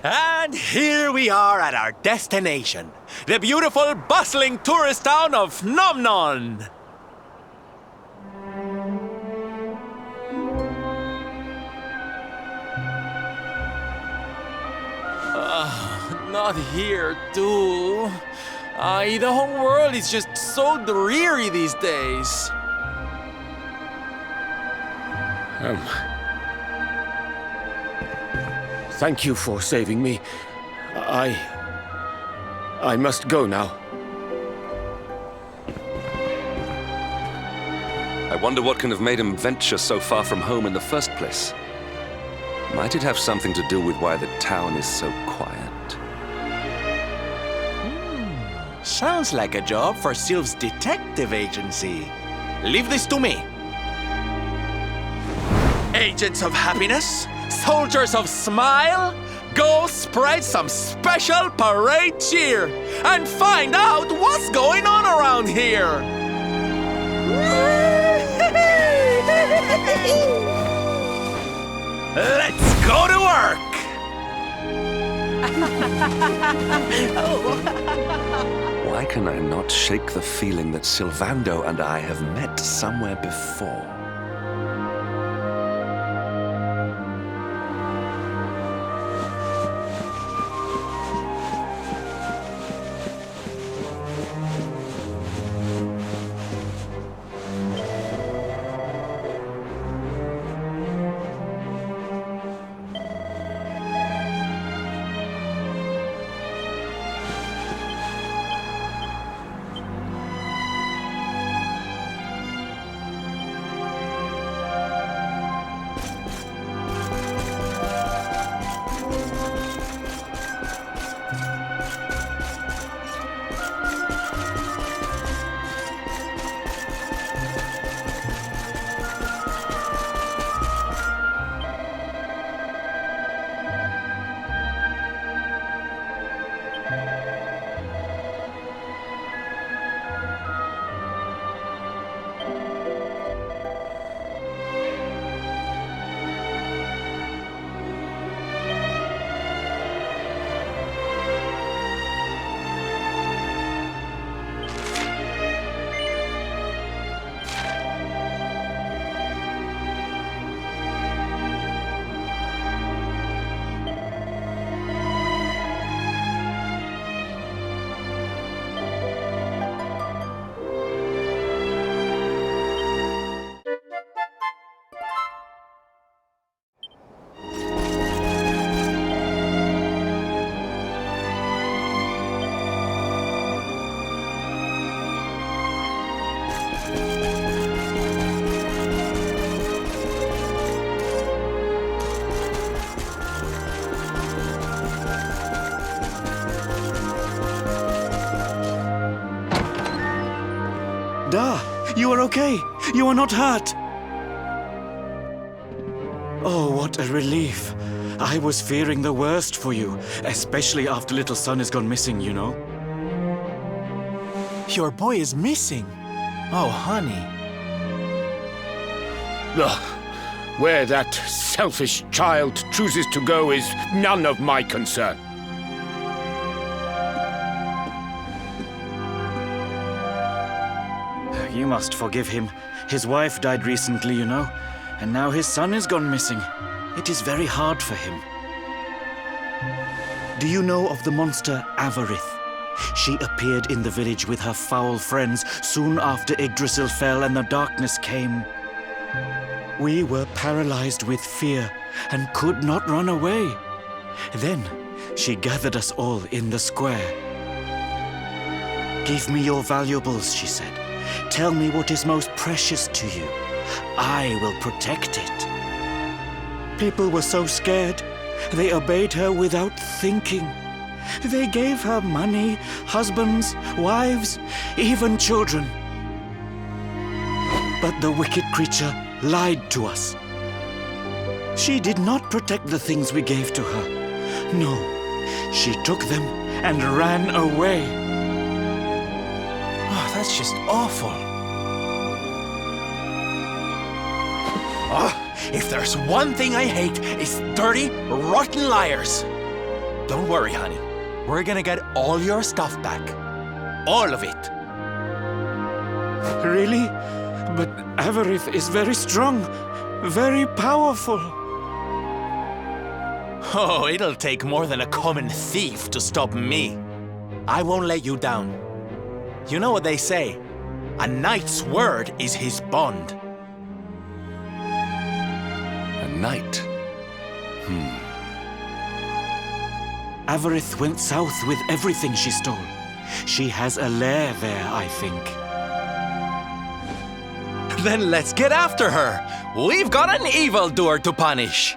And here we are at our destination, the beautiful, bustling tourist town of Nomnon. Not here, too. The whole world is just so dreary these days. Thank you for saving me. I must go now. I wonder what can have made him venture so far from home in the first place. Might it have something to do with why the town is so quiet? Sounds like a job for Sylph's detective agency. Leave this to me. Agents of happiness, soldiers of smile, go spread some special parade cheer and find out what's going on around here. Let's go to work. Why can I not shake the feeling that Sylvando and I have met somewhere before? Da, you are okay. You are not hurt. Oh, what a relief. I was fearing the worst for you, especially after little son has gone missing, you know. Your boy is missing. Oh, honey. Ugh. Where that selfish child chooses to go is none of my concern. You must forgive him. His wife died recently, you know, and now his son has gone missing. It is very hard for him. Do you know of the monster Avarith? She appeared in the village with her foul friends soon after Yggdrasil fell and the darkness came. We were paralyzed with fear and could not run away. Then she gathered us all in the square. "Give me your valuables," she said. "Tell me what is most precious to you. I will protect it." People were so scared, they obeyed her without thinking. They gave her money, husbands, wives, even children. But the wicked creature lied to us. She did not protect the things we gave to her. No, she took them and ran away. Oh, that's just awful. Oh, if there's one thing I hate, it's dirty, rotten liars. Don't worry, honey. We're gonna get all your stuff back. All of it. Really? But Avarith is very strong, very powerful. Oh, it'll take more than a common thief to stop me. I won't let you down. You know what they say? A knight's word is his bond. A knight? Avarith went south with everything she stole. She has a lair there, I think. Then let's get after her. We've got an evildoer to punish.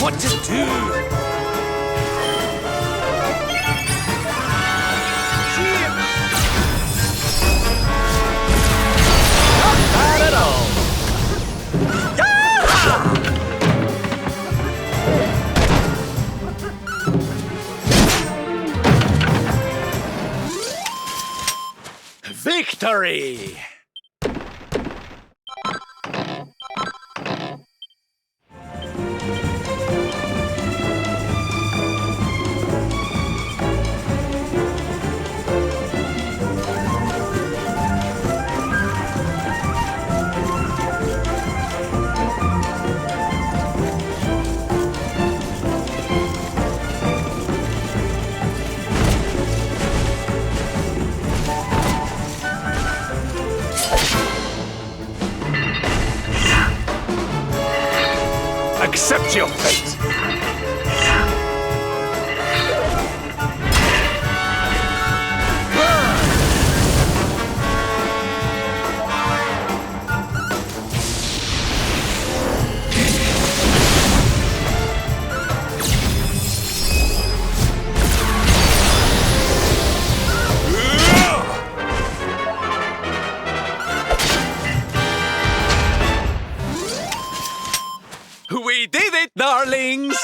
What to do? Not bad at all. Victory! Accept your fate! We did it, darlings!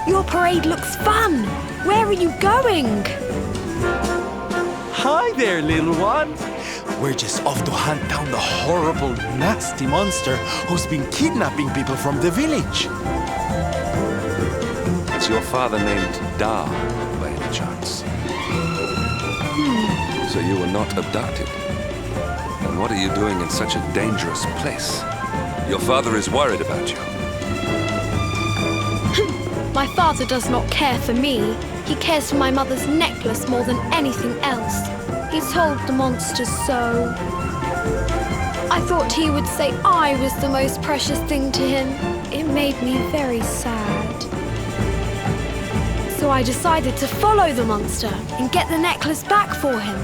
Your parade looks fun. Where are you going? Hi there, little one. We're just off to hunt down the horrible, nasty monster who's been kidnapping people from the village. Is your father named Dar, by any chance? So you were not abducted? And what are you doing in such a dangerous place? Your father is worried about you. My father does not care for me. He cares for my mother's necklace more than anything else. He told the monsters so. I thought he would say I was the most precious thing to him. It made me very sad. So I decided to follow the monster and get the necklace back for him.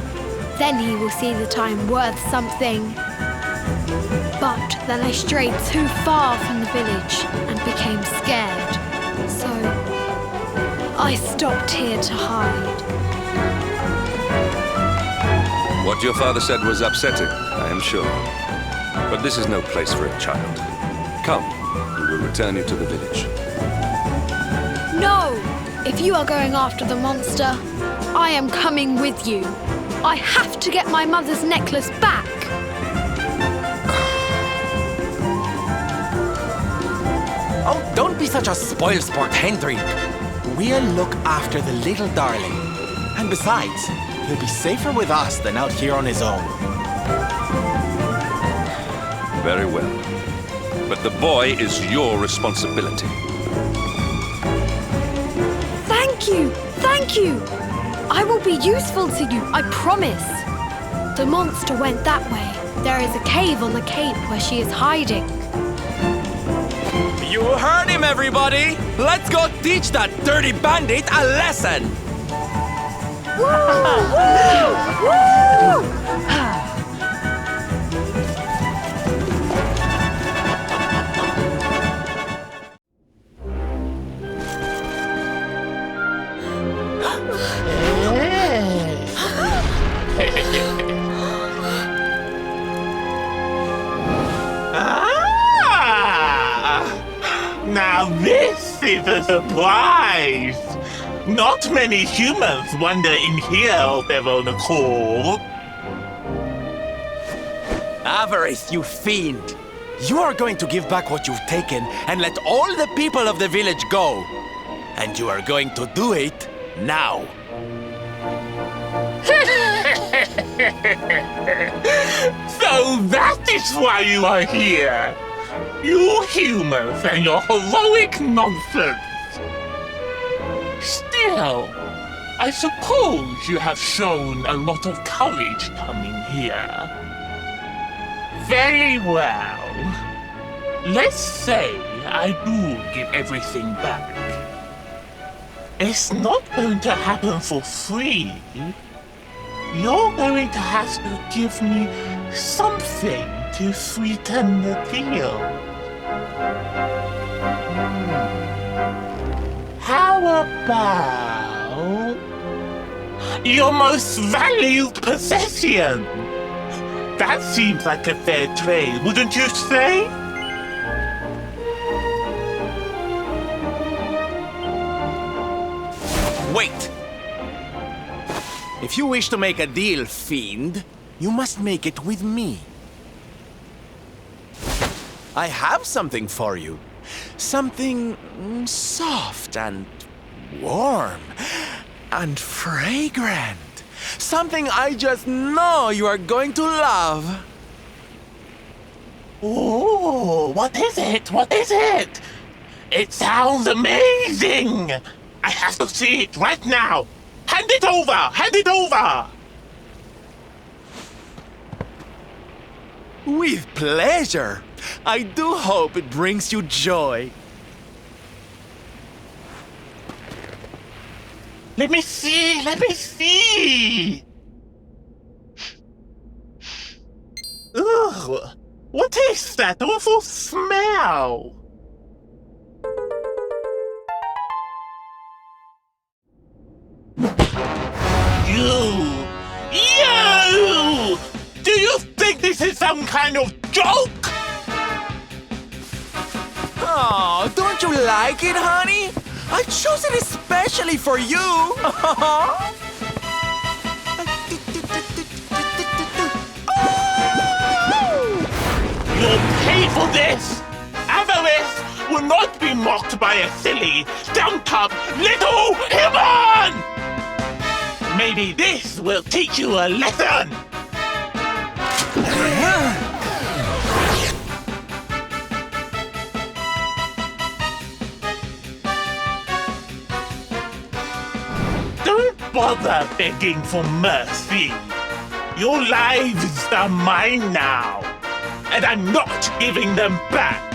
Then he will see that I'm worth something. But then I strayed too far from the village and became scared. So I stopped here to hide. What your father said was upsetting, I am sure. But this is no place for a child. Come, we will return you to the village. No! If you are going after the monster, I am coming with you. I have to get my mother's necklace back. Oh, don't be such a spoil-sport, Hendrik. We'll look after the little darling. And besides, he'll be safer with us than out here on his own. Very well. But the boy is your responsibility. Thank you! Thank you! I will be useful to you, I promise. The monster went that way. There is a cave on the cape where she is hiding. You heard him, everybody! Let's go teach that dirty bandit a lesson! Now this is a surprise! Not many humans wander in here of their own accord. Avarice, you fiend! You are going to give back what you've taken and let all the people of the village go. And you are going to do it now. So that is why you are here! You humans and your heroic nonsense! Still, I suppose you have shown a lot of courage coming here. Very well. Let's say I do give everything back. It's not going to happen for free. You're going to have to give me something to sweeten the deal. How about your most valued possession? That seems like a fair trade, wouldn't you say? Wait! If you wish to make a deal, fiend, you must make it with me. I have something for you. Something soft and warm and fragrant. Something I just know you are going to love. Oh, what is it? What is it? It sounds amazing! I have to see it right now! Hand it over! Hand it over! With pleasure. I do hope it brings you joy. Let me see! Let me see! Ugh! What is that awful smell? You! Do you think this is some kind of joke? Oh, don't you like it, honey? I chose it especially for you. You'll pay for this! Avarice will not be mocked by a silly, stumped-up little human! Maybe this will teach you a lesson! Don't bother begging for mercy. Your lives are mine now, and I'm not giving them back.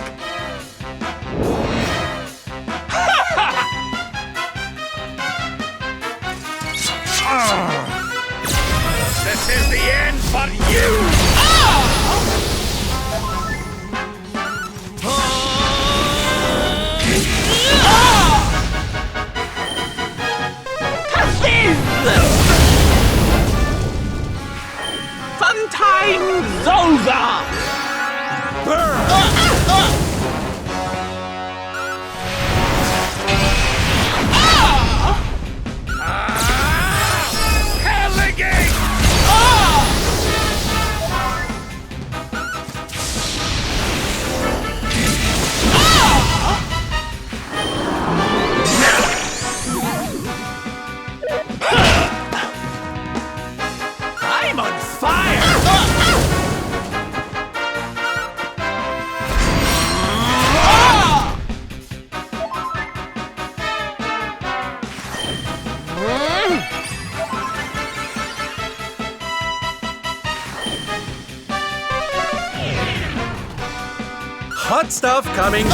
This is the end for you! Fun time's over! hot stuff coming through!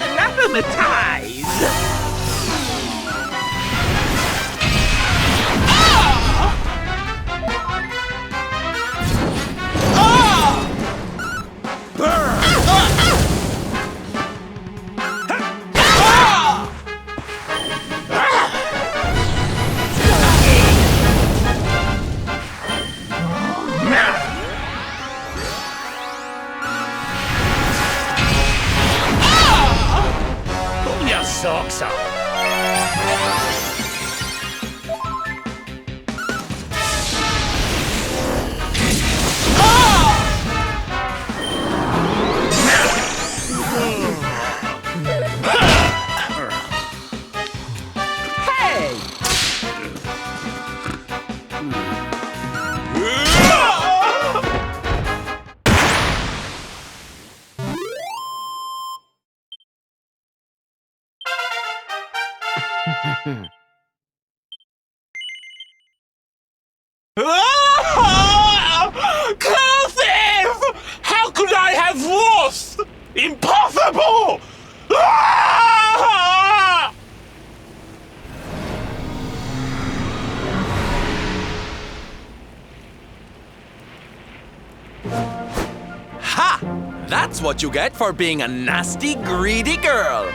Anathematize! Pull your socks up. Cursive! How could I have lost? Impossible! Ah! Ha! That's what you get for being a nasty, greedy girl.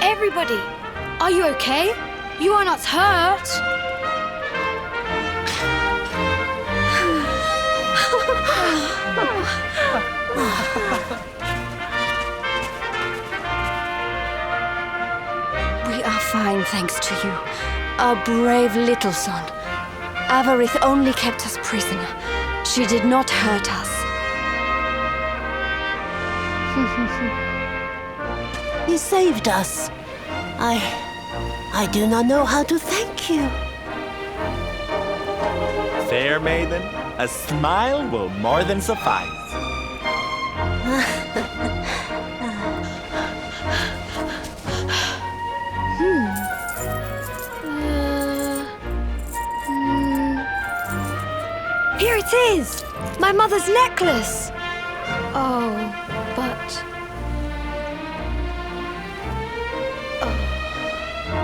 Everybody, are you okay? You are not hurt. We are fine, thanks to you. Our brave little son. Avarith only kept us prisoner. She did not hurt us. You saved us. I do not know how to thank you. Fair maiden, a smile will more than suffice. Here it is! My mother's necklace! Oh, but... Oh.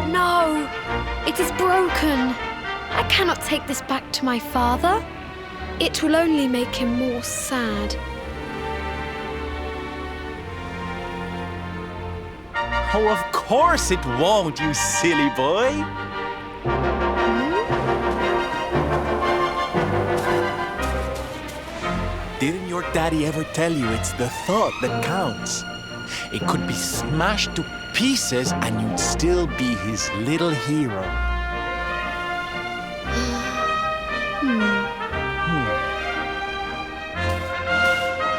No! It is broken! I cannot take this back to my father. It will only make him more sad. Oh, of course it won't, you silly boy. Didn't your daddy ever tell you it's the thought that counts? It could be smashed to pieces and you'd still be his little hero.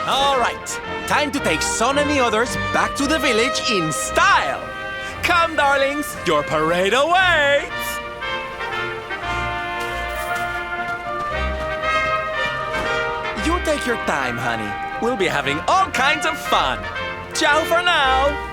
All right, time to take Son and the others back to the village in style. Come, darlings, your parade awaits. You take your time, honey. We'll be having all kinds of fun. Ciao for now.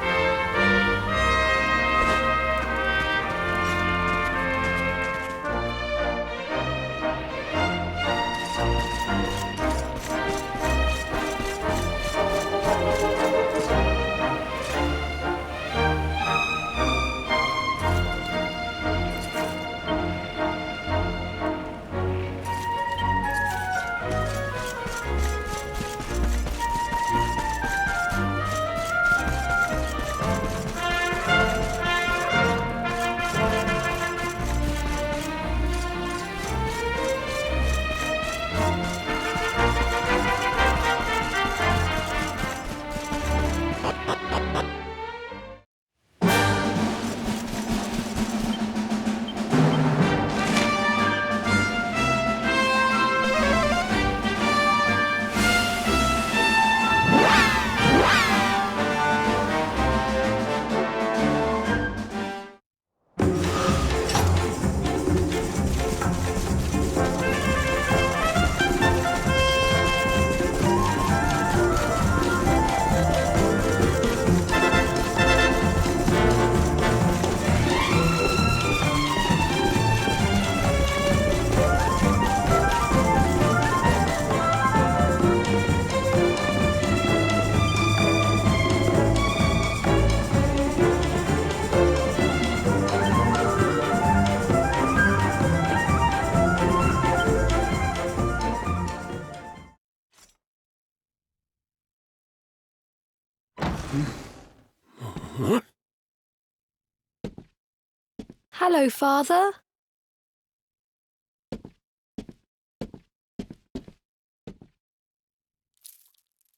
Hello, Father.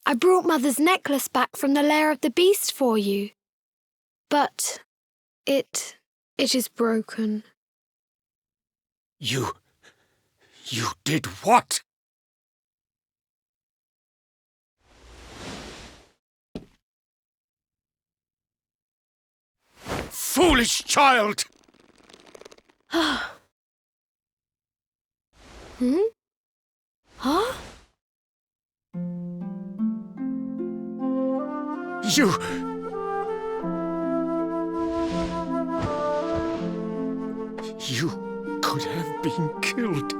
I brought Mother's necklace back from the lair of the beast for you. But it is broken. You did what? Foolish child! Hmm? Huh? You could have been killed.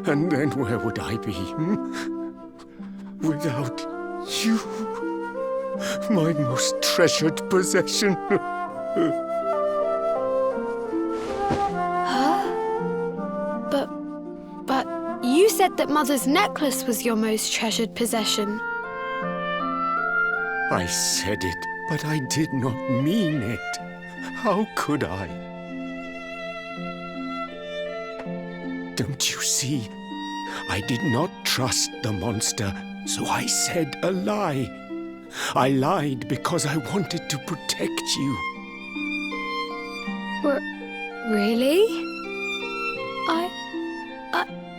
And then where would I be, without you, my most treasured possession? Huh? But you said that Mother's necklace was your most treasured possession. I said it, but I did not mean it. How could I? Don't you see? I did not trust the monster, so I said a lie. I lied because I wanted to protect you. Really?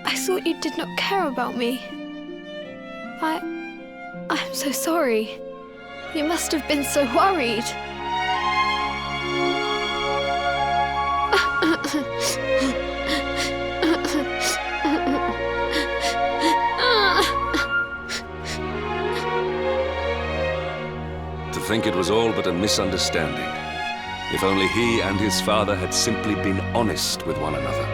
I thought you did not care about me. I'm so sorry. You must have been so worried. To think it was all but a misunderstanding. If only he and his father had simply been honest with one another.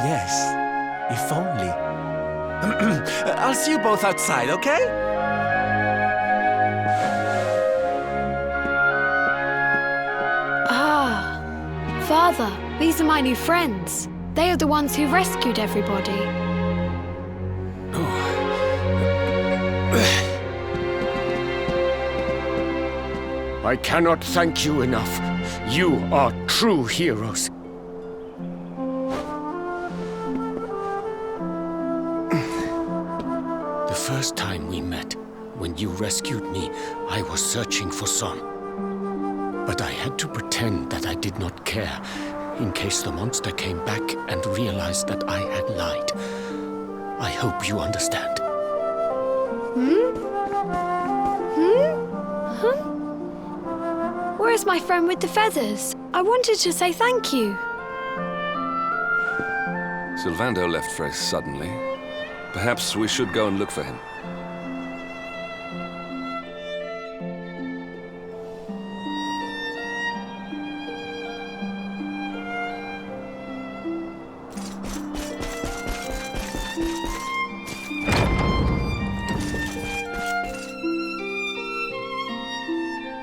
Yes, if only. I'll see you both outside, okay? Ah, Father, these are my new friends. They are the ones who rescued everybody. I cannot thank you enough. You are true heroes. The first time we met, when you rescued me, I was searching for Son. But I had to pretend that I did not care, in case the monster came back and realized that I had lied. I hope you understand. Where is my friend with the feathers? I wanted to say thank you. Sylvando left very suddenly. Perhaps we should go and look for him.